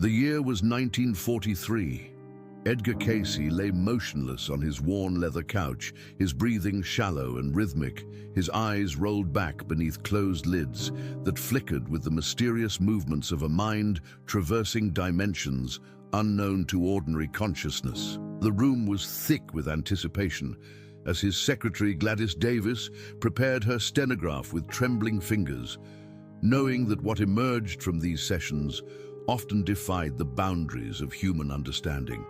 The year was 1943. Edgar Cayce lay motionless on his worn leather couch, his breathing shallow and rhythmic, his eyes rolled back beneath closed lids that flickered with the mysterious movements of a mind traversing dimensions unknown to ordinary consciousness. The room was thick with anticipation as his secretary Gladys Davis prepared her stenograph with trembling fingers, knowing that what emerged from these sessions often defied the boundaries of human understanding.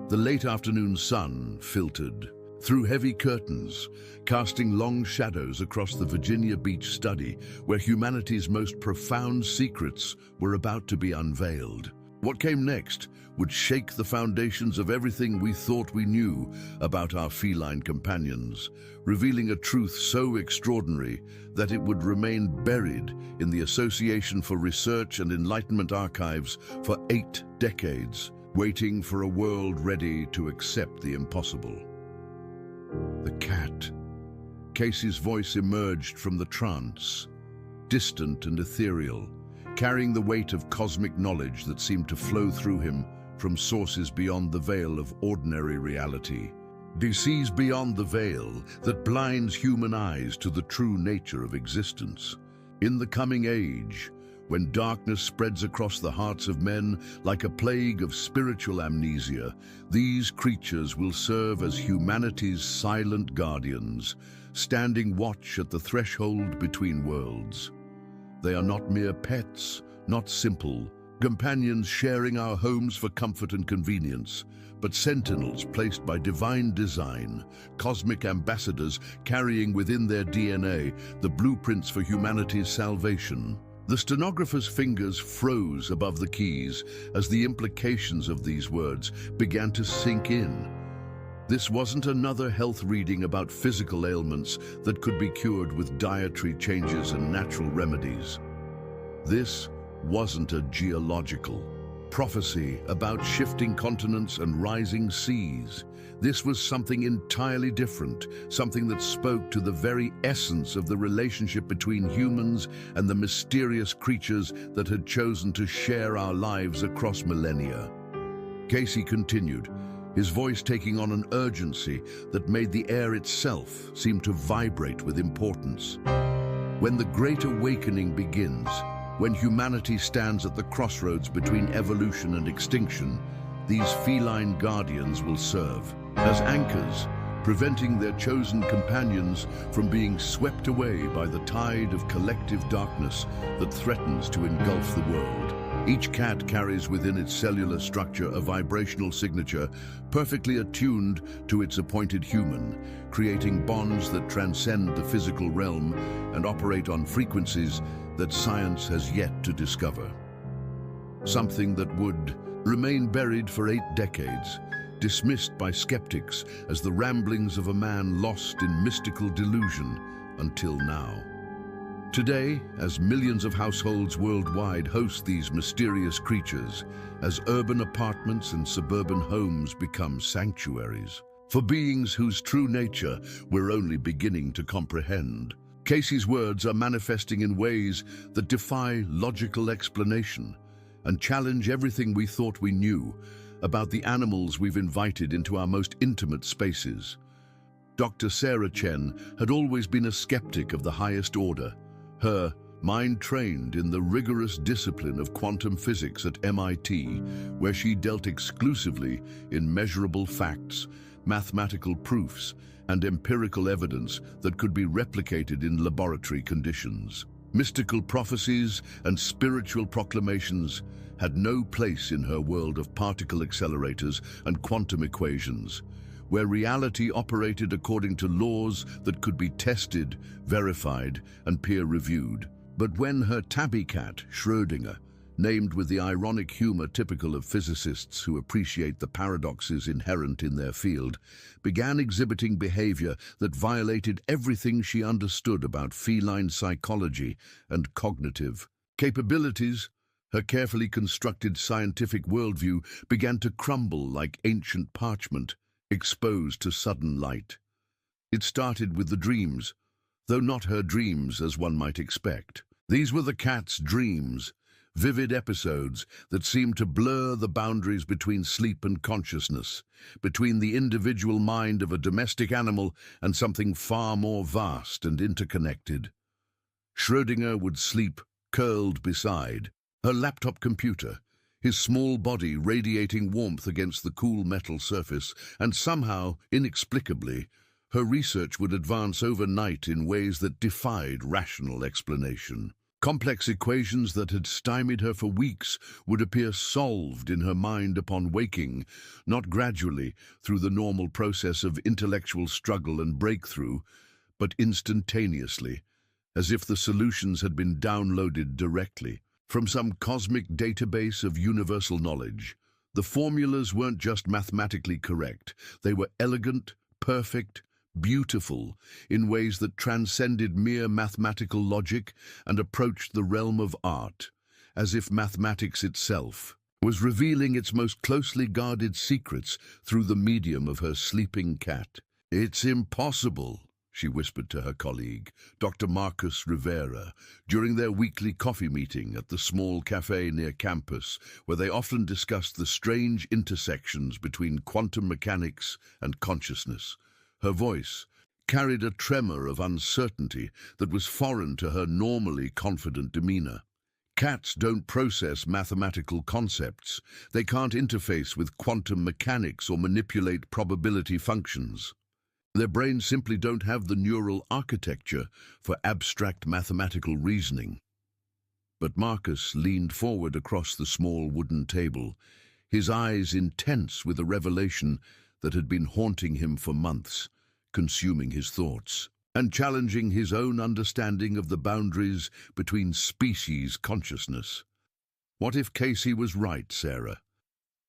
The late afternoon sun filtered through heavy curtains, casting long shadows across the Virginia Beach study where humanity's most profound secrets were about to be unveiled. What came next would shake the foundations of everything we thought we knew about our feline companions, revealing a truth so extraordinary that it would remain buried in the Association for Research and Enlightenment archives for 8 decades, waiting for a world ready to accept the impossible. The cat. Cayce's voice emerged from the trance, distant and ethereal, carrying the weight of cosmic knowledge that seemed to flow through him from sources beyond the veil of ordinary reality. Disease beyond the veil that blinds human eyes to the true nature of existence. In the coming age, when darkness spreads across the hearts of men like a plague of spiritual amnesia, these creatures will serve as humanity's silent guardians, standing watch at the threshold between worlds. They are not mere pets, not simple companions sharing our homes for comfort and convenience, but sentinels placed by divine design, cosmic ambassadors carrying within their DNA the blueprints for humanity's salvation. The stenographer's fingers froze above the keys as the implications of these words began to sink in. This wasn't another health reading about physical ailments that could be cured with dietary changes and natural remedies. This wasn't a geological prophecy about shifting continents and rising seas. This was something entirely different, something that spoke to the very essence of the relationship between humans and the mysterious creatures that had chosen to share our lives across millennia. Cayce continued, his voice taking on an urgency that made the air itself seem to vibrate with importance. When the Great Awakening begins, when humanity stands at the crossroads between evolution and extinction, these feline guardians will serve as anchors, preventing their chosen companions from being swept away by the tide of collective darkness that threatens to engulf the world. Each cat carries within its cellular structure a vibrational signature perfectly attuned to its appointed human, creating bonds that transcend the physical realm and operate on frequencies that science has yet to discover. Something that would remain buried for 8 decades, dismissed by skeptics as the ramblings of a man lost in mystical delusion until now. Today, as millions of households worldwide host these mysterious creatures, as urban apartments and suburban homes become sanctuaries for beings whose true nature we're only beginning to comprehend, Cayce's words are manifesting in ways that defy logical explanation and challenge everything we thought we knew about the animals we've invited into our most intimate spaces. Dr. Sarah Chen had always been a skeptic of the highest order, her mind trained in the rigorous discipline of quantum physics at MIT, where she dealt exclusively in measurable facts, mathematical proofs, and empirical evidence that could be replicated in laboratory conditions. Mystical prophecies and spiritual proclamations had no place in her world of particle accelerators and quantum equations, where reality operated according to laws that could be tested, verified, and peer-reviewed. But when her tabby cat, Schrödinger, named with the ironic humor typical of physicists who appreciate the paradoxes inherent in their field, began exhibiting behavior that violated everything she understood about feline psychology and cognitive capabilities, her carefully constructed scientific worldview began to crumble like ancient parchment, exposed to sudden light. It started with the dreams, though not her dreams as one might expect. These were the cat's dreams, vivid episodes that seemed to blur the boundaries between sleep and consciousness, between the individual mind of a domestic animal and something far more vast and interconnected. Schrödinger would sleep curled beside her laptop computer, his small body radiating warmth against the cool metal surface, and somehow, inexplicably, her research would advance overnight in ways that defied rational explanation. Complex equations that had stymied her for weeks would appear solved in her mind upon waking, not gradually through the normal process of intellectual struggle and breakthrough, but instantaneously, as if the solutions had been downloaded directly from some cosmic database of universal knowledge. The formulas weren't just mathematically correct, they were elegant, perfect, beautiful, in ways that transcended mere mathematical logic and approached the realm of art, as if mathematics itself was revealing its most closely guarded secrets through the medium of her sleeping cat. "It's impossible," she whispered to her colleague, Dr. Marcus Rivera, during their weekly coffee meeting at the small cafe near campus, where they often discussed the strange intersections between quantum mechanics and consciousness. Her voice carried a tremor of uncertainty that was foreign to her normally confident demeanor. Cats don't process mathematical concepts. They can't interface with quantum mechanics or manipulate probability functions. Their brains simply don't have the neural architecture for abstract mathematical reasoning. But Marcus leaned forward across the small wooden table, his eyes intense with a revelation that had been haunting him for months, consuming his thoughts, and challenging his own understanding of the boundaries between species consciousness. What if Casey was right, Sarah?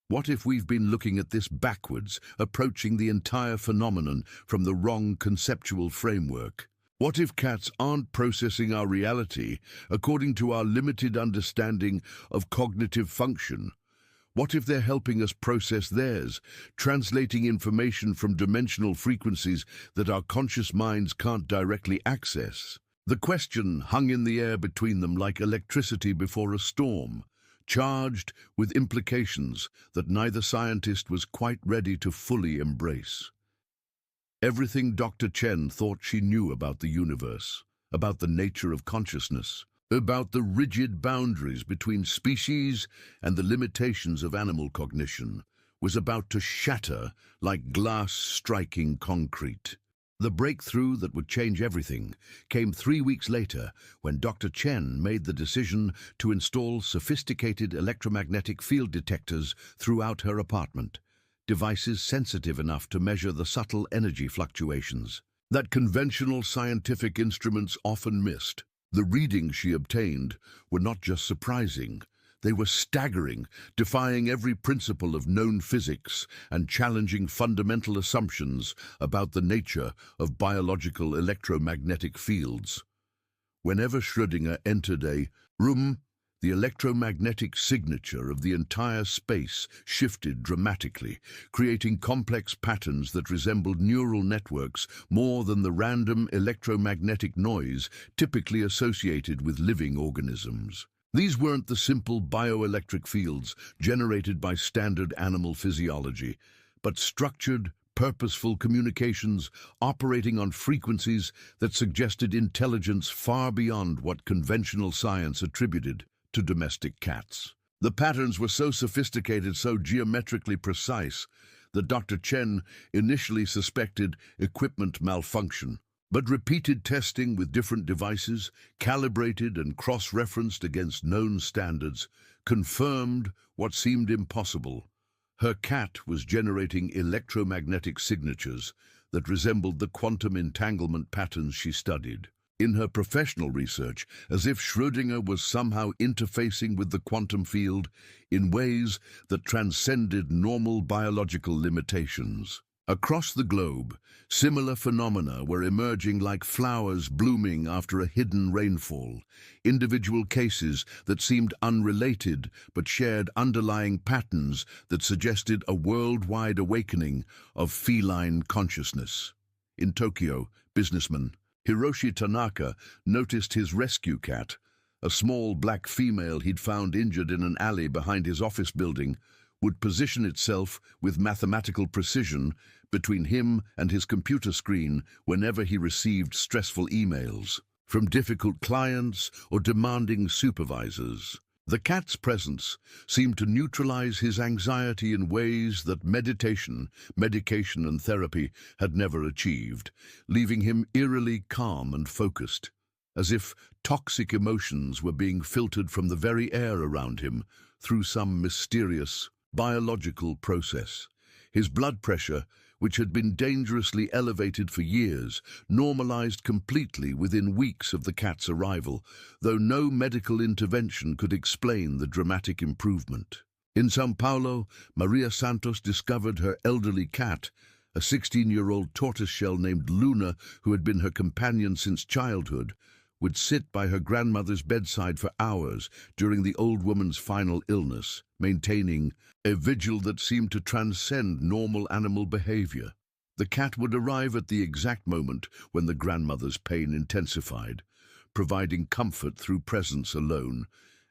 What if we've been looking at this backwards, approaching the entire phenomenon from the wrong conceptual framework? What if cats aren't processing our reality according to our limited understanding of cognitive function? What if they're helping us process theirs, translating information from dimensional frequencies that our conscious minds can't directly access? The question hung in the air between them like electricity before a storm, charged with implications that neither scientist was quite ready to fully embrace. Everything Dr. Chen thought she knew about the universe, about the nature of consciousness, about the rigid boundaries between species and the limitations of animal cognition, was about to shatter like glass striking concrete. The breakthrough that would change everything came 3 weeks later when Dr. Chen made the decision to install sophisticated electromagnetic field detectors throughout her apartment, devices sensitive enough to measure the subtle energy fluctuations that conventional scientific instruments often missed. The readings she obtained were not just surprising, they were staggering, defying every principle of known physics and challenging fundamental assumptions about the nature of biological electromagnetic fields. Whenever Schrödinger entered a room, the electromagnetic signature of the entire space shifted dramatically, creating complex patterns that resembled neural networks more than the random electromagnetic noise typically associated with living organisms. These weren't the simple bioelectric fields generated by standard animal physiology, but structured, purposeful communications operating on frequencies that suggested intelligence far beyond what conventional science attributed to domestic cats. The patterns were so sophisticated, so geometrically precise, that Dr. Chen initially suspected equipment malfunction. But repeated testing with different devices, calibrated and cross-referenced against known standards, confirmed what seemed impossible. Her cat was generating electromagnetic signatures that resembled the quantum entanglement patterns she studied. In her professional research, as if Schrödinger was somehow interfacing with the quantum field in ways that transcended normal biological limitations. Across the globe, similar phenomena were emerging like flowers blooming after a hidden rainfall, individual cases that seemed unrelated but shared underlying patterns that suggested a worldwide awakening of feline consciousness. In Tokyo, businessman Hiroshi Tanaka noticed his rescue cat, a small black female he'd found injured in an alley behind his office building, would position itself with mathematical precision between him and his computer screen whenever he received stressful emails from difficult clients or demanding supervisors. The cat's presence seemed to neutralize his anxiety in ways that meditation, medication, and therapy had never achieved, leaving him eerily calm and focused, as if toxic emotions were being filtered from the very air around him through some mysterious biological process. His blood pressure, which had been dangerously elevated for years, normalized completely within weeks of the cat's arrival, though no medical intervention could explain the dramatic improvement. In São Paulo, Maria Santos discovered her elderly cat, a 16-year-old tortoiseshell named Luna, who had been her companion since childhood, would sit by her grandmother's bedside for hours during the old woman's final illness, maintaining a vigil that seemed to transcend normal animal behavior. The cat would arrive at the exact moment when the grandmother's pain intensified, providing comfort through presence alone,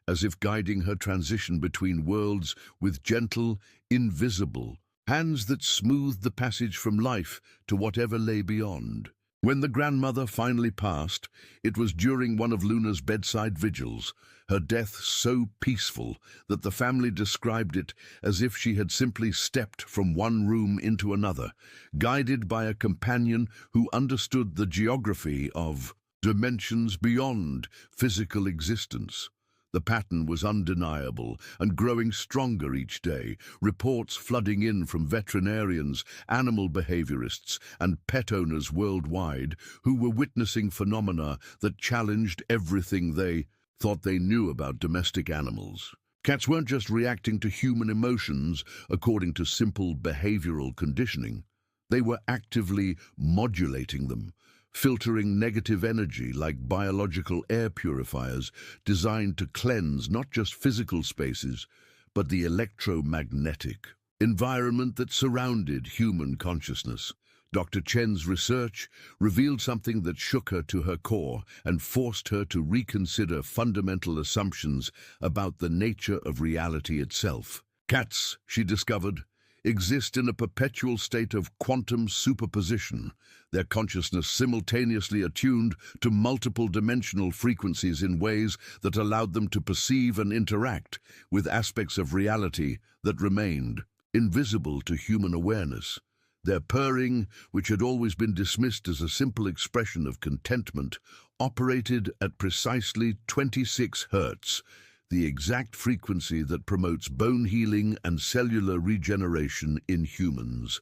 as if guiding her transition between worlds with gentle, invisible hands that smoothed the passage from life to whatever lay beyond. When the grandmother finally passed, it was during one of Luna's bedside vigils, her death so peaceful that the family described it as if she had simply stepped from one room into another, guided by a companion who understood the geography of dimensions beyond physical existence. The pattern was undeniable and growing stronger each day, reports flooding in from veterinarians, animal behaviorists, and pet owners worldwide who were witnessing phenomena that challenged everything they thought they knew about domestic animals. Cats weren't just reacting to human emotions according to simple behavioral conditioning. They were actively modulating them, filtering negative energy like biological air purifiers designed to cleanse not just physical spaces, but the electromagnetic environment that surrounded human consciousness. Dr. Chen's research revealed something that shook her to her core and forced her to reconsider fundamental assumptions about the nature of reality itself. Cats, she discovered, exist in a perpetual state of quantum superposition, their consciousness simultaneously attuned to multiple dimensional frequencies in ways that allowed them to perceive and interact with aspects of reality that remained invisible to human awareness. Their purring, which had always been dismissed as a simple expression of contentment, operated at precisely 26 Hz, the exact frequency that promotes bone healing and cellular regeneration in humans,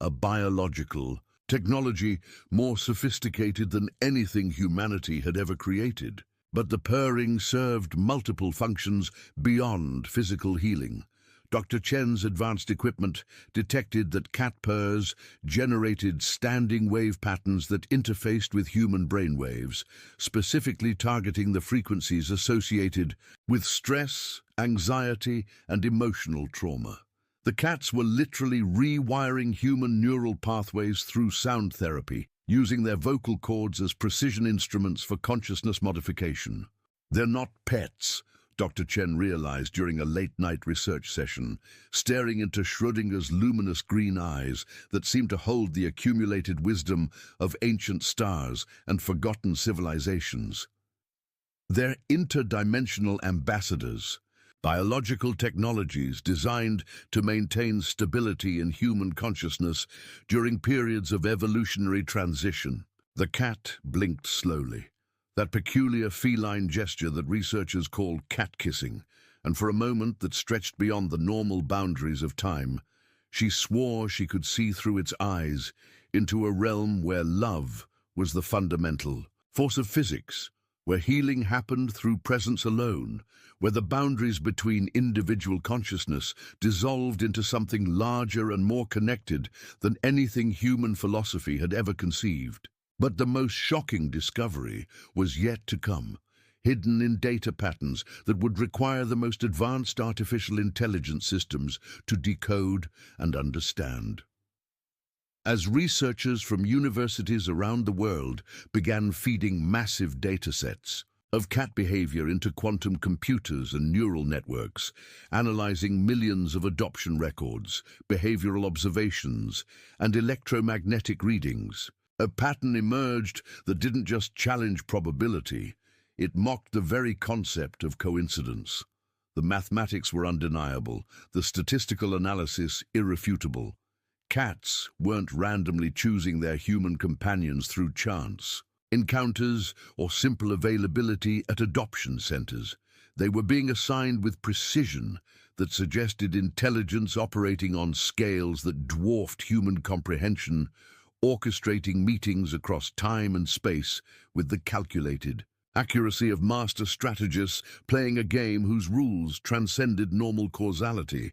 a biological technology more sophisticated than anything humanity had ever created. But the purring served multiple functions beyond physical healing. Dr. Chen's advanced equipment detected that cat purrs generated standing wave patterns that interfaced with human brain waves, specifically targeting the frequencies associated with stress, anxiety, and emotional trauma. The cats were literally rewiring human neural pathways through sound therapy, using their vocal cords as precision instruments for consciousness modification. They're not pets, Dr. Chen realized during a late-night research session, staring into Schrödinger's luminous green eyes that seemed to hold the accumulated wisdom of ancient stars and forgotten civilizations. They're interdimensional ambassadors, biological technologies designed to maintain stability in human consciousness during periods of evolutionary transition. The cat blinked slowly, that peculiar feline gesture that researchers call cat kissing, and for a moment that stretched beyond the normal boundaries of time, she swore she could see through its eyes into a realm where love was the fundamental force of physics, where healing happened through presence alone, where the boundaries between individual consciousness dissolved into something larger and more connected than anything human philosophy had ever conceived. But the most shocking discovery was yet to come, hidden in data patterns that would require the most advanced artificial intelligence systems to decode and understand. As researchers from universities around the world began feeding massive datasets, of cat behavior into quantum computers and neural networks, analyzing millions of adoption records, behavioral observations, and electromagnetic readings. A pattern emerged that didn't just challenge probability, it mocked the very concept of coincidence. The mathematics were undeniable, the statistical analysis irrefutable. Cats weren't randomly choosing their human companions through chance, encounters, or simple availability at adoption centers. They were being assigned with precision that suggested intelligence operating on scales that dwarfed human comprehension, orchestrating meetings across time and space with the calculated accuracy of master strategists playing a game whose rules transcended normal causality.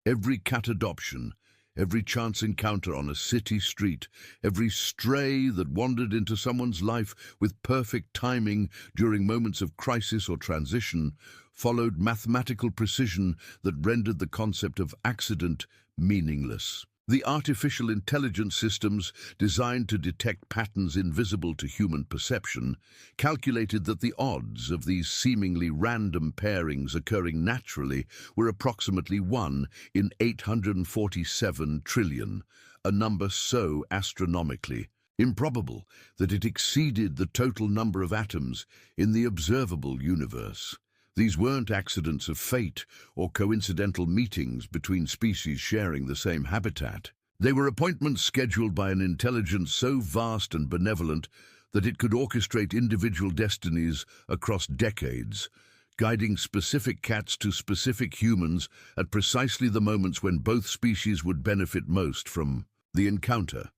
Every cat adoption, every chance encounter on a city street, every stray that wandered into someone's life with perfect timing during moments of crisis or transition, followed mathematical precision that rendered the concept of accident meaningless. The artificial intelligence systems, designed to detect patterns invisible to human perception, calculated that the odds of these seemingly random pairings occurring naturally were approximately 1 in 847 trillion, a number so astronomically improbable that it exceeded the total number of atoms in the observable universe. These weren't accidents of fate or coincidental meetings between species sharing the same habitat. They were appointments scheduled by an intelligence so vast and benevolent that it could orchestrate individual destinies across decades, guiding specific cats to specific humans at precisely the moments when both species would benefit most from the encounter.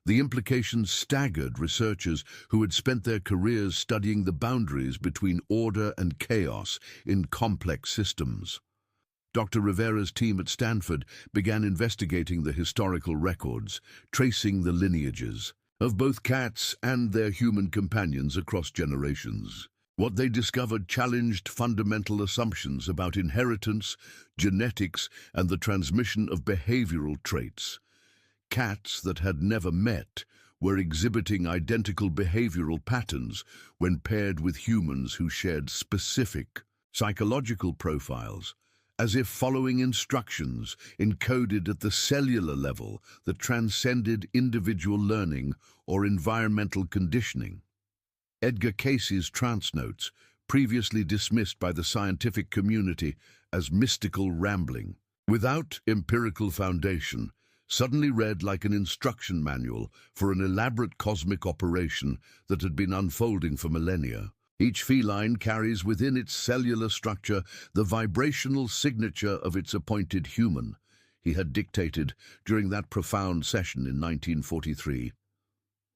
The implications staggered researchers who had spent their careers studying the boundaries between order and chaos in complex systems. Dr. Rivera's team at Stanford began investigating the historical records, tracing the lineages of both cats and their human companions across generations. What they discovered challenged fundamental assumptions about inheritance, genetics, and the transmission of behavioral traits. Cats that had never met were exhibiting identical behavioral patterns when paired with humans who shared specific psychological profiles, as if following instructions encoded at the cellular level that transcended individual learning or environmental conditioning. Edgar Cayce's trance notes, previously dismissed by the scientific community as mystical rambling, without empirical foundation, suddenly read like an instruction manual for an elaborate cosmic operation that had been unfolding for millennia. Each feline carries within its cellular structure the vibrational signature of its appointed human, he had dictated during that profound session in 1943.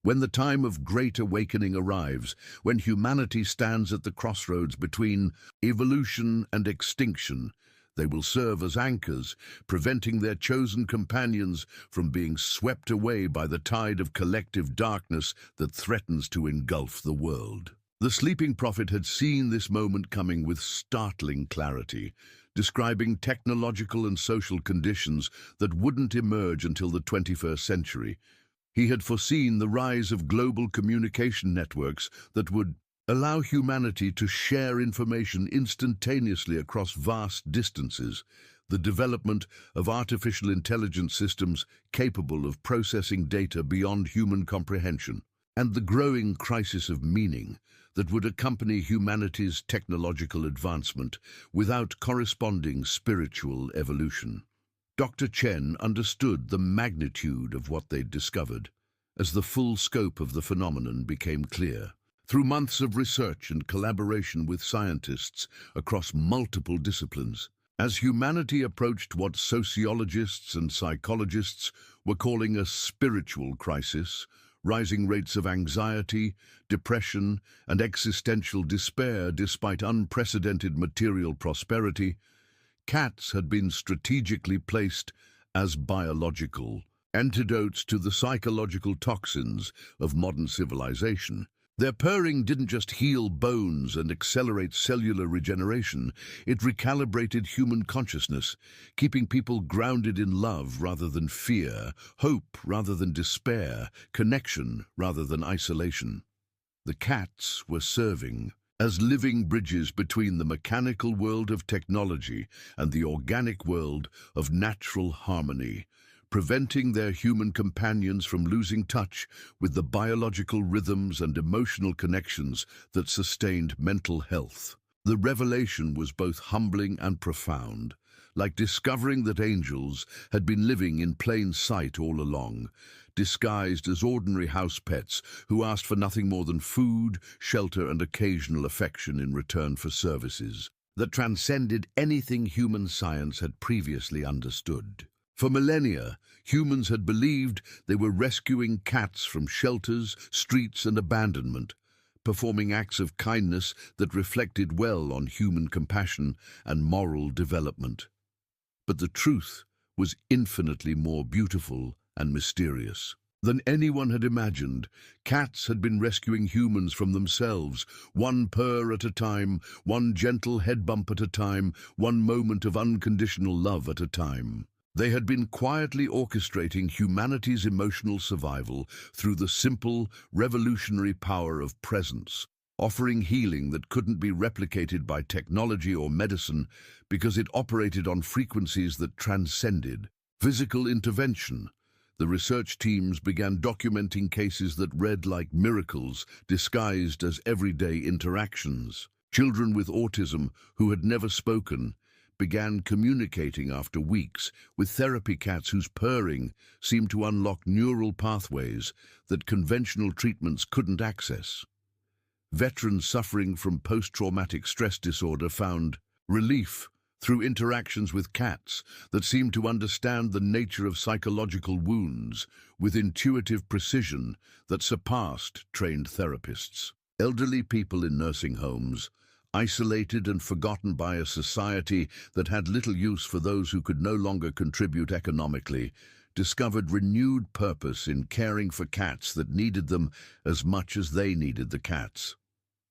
When the time of great awakening arrives, when humanity stands at the crossroads between evolution and extinction, they will serve as anchors, preventing their chosen companions from being swept away by the tide of collective darkness that threatens to engulf the world. The sleeping prophet had seen this moment coming with startling clarity, describing technological and social conditions that wouldn't emerge until the 21st century. He had foreseen the rise of global communication networks that would allow humanity to share information instantaneously across vast distances, the development of artificial intelligence systems capable of processing data beyond human comprehension, and the growing crisis of meaning that would accompany humanity's technological advancement without corresponding spiritual evolution. Dr. Chen understood the magnitude of what they'd discovered as the full scope of the phenomenon became clear. Through months of research and collaboration with scientists across multiple disciplines, as humanity approached what sociologists and psychologists were calling a spiritual crisis, rising rates of anxiety, depression, and existential despair despite unprecedented material prosperity, cats had been strategically placed as biological antidotes to the psychological toxins of modern civilization. Their purring didn't just heal bones and accelerate cellular regeneration, it recalibrated human consciousness, keeping people grounded in love rather than fear, hope rather than despair, connection rather than isolation. The cats were serving as living bridges between the mechanical world of technology and the organic world of natural harmony, preventing their human companions from losing touch with the biological rhythms and emotional connections that sustained mental health. The revelation was both humbling and profound, like discovering that angels had been living in plain sight all along, disguised as ordinary house pets who asked for nothing more than food, shelter, and occasional affection in return for services that transcended anything human science had previously understood. For millennia, humans had believed they were rescuing cats from shelters, streets, and abandonment, performing acts of kindness that reflected well on human compassion and moral development. But the truth was infinitely more beautiful and mysterious than anyone had imagined. Cats had been rescuing humans from themselves, one purr at a time, one gentle head bump at a time, one moment of unconditional love at a time. They had been quietly orchestrating humanity's emotional survival through the simple, revolutionary power of presence, offering healing that couldn't be replicated by technology or medicine because it operated on frequencies that transcended physical intervention. The research teams began documenting cases that read like miracles disguised as everyday interactions. Children with autism who had never spoken began communicating after weeks with therapy cats whose purring seemed to unlock neural pathways that conventional treatments couldn't access. Veterans suffering from post-traumatic stress disorder found relief through interactions with cats that seemed to understand the nature of psychological wounds with intuitive precision that surpassed trained therapists. Elderly people in nursing homes, isolated and forgotten by a society that had little use for those who could no longer contribute economically, discovered renewed purpose in caring for cats that needed them as much as they needed the cats.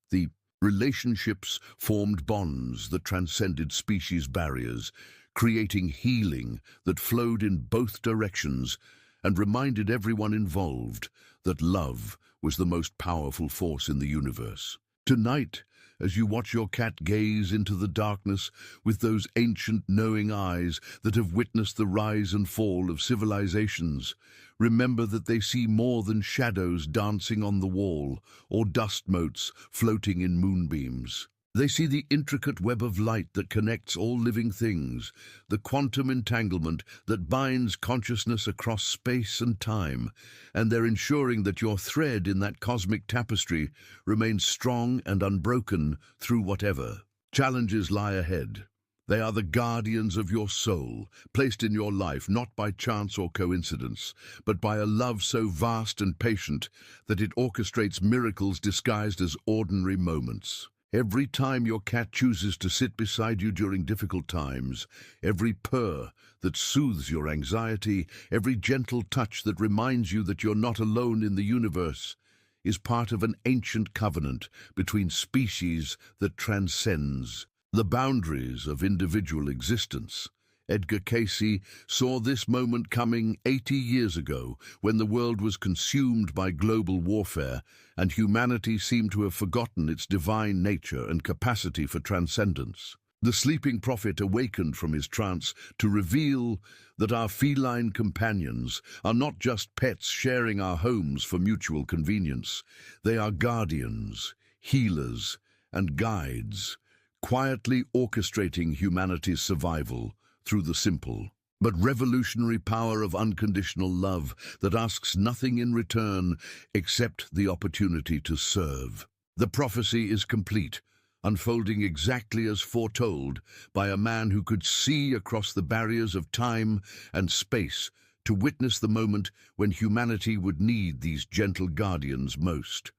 The relationships formed bonds that transcended species barriers, creating healing that flowed in both directions and reminded everyone involved that love was the most powerful force in the universe. Tonight, as you watch your cat gaze into the darkness with those ancient knowing eyes that have witnessed the rise and fall of civilizations, remember that they see more than shadows dancing on the wall or dust motes floating in moonbeams. They see the intricate web of light that connects all living things, the quantum entanglement that binds consciousness across space and time, and they're ensuring that your thread in that cosmic tapestry remains strong and unbroken through whatever challenges lie ahead. They are the guardians of your soul, placed in your life not by chance or coincidence, but by a love so vast and patient that it orchestrates miracles disguised as ordinary moments. Every time your cat chooses to sit beside you during difficult times, every purr that soothes your anxiety, every gentle touch that reminds you that you're not alone in the universe, is part of an ancient covenant between species that transcends the boundaries of individual existence. Edgar Cayce saw this moment coming 80 years ago when the world was consumed by global warfare and humanity seemed to have forgotten its divine nature and capacity for transcendence. The sleeping prophet awakened from his trance to reveal that our feline companions are not just pets sharing our homes for mutual convenience. They are guardians, healers, and guides, quietly orchestrating humanity's survival through the simple but revolutionary power of unconditional love that asks nothing in return except the opportunity to serve. The prophecy is complete, unfolding exactly as foretold by a man who could see across the barriers of time and space to witness the moment when humanity would need these gentle guardians most.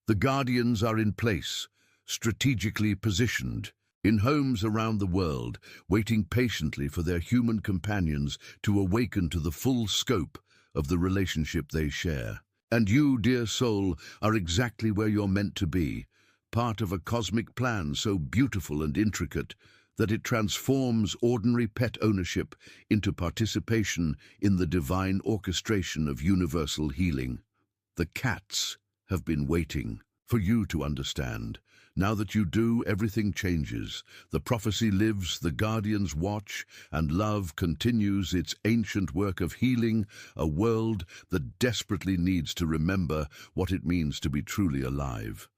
The guardians are in place, strategically positioned, in homes around the world, waiting patiently for their human companions to awaken to the full scope of the relationship they share. And you, dear soul, are exactly where you're meant to be, part of a cosmic plan so beautiful and intricate that it transforms ordinary pet ownership into participation in the divine orchestration of universal healing. The cats have been waiting for you to understand, Now that you do, everything changes. The prophecy lives, the guardians watch, and love continues its ancient work of healing a world that desperately needs to remember what it means to be truly alive.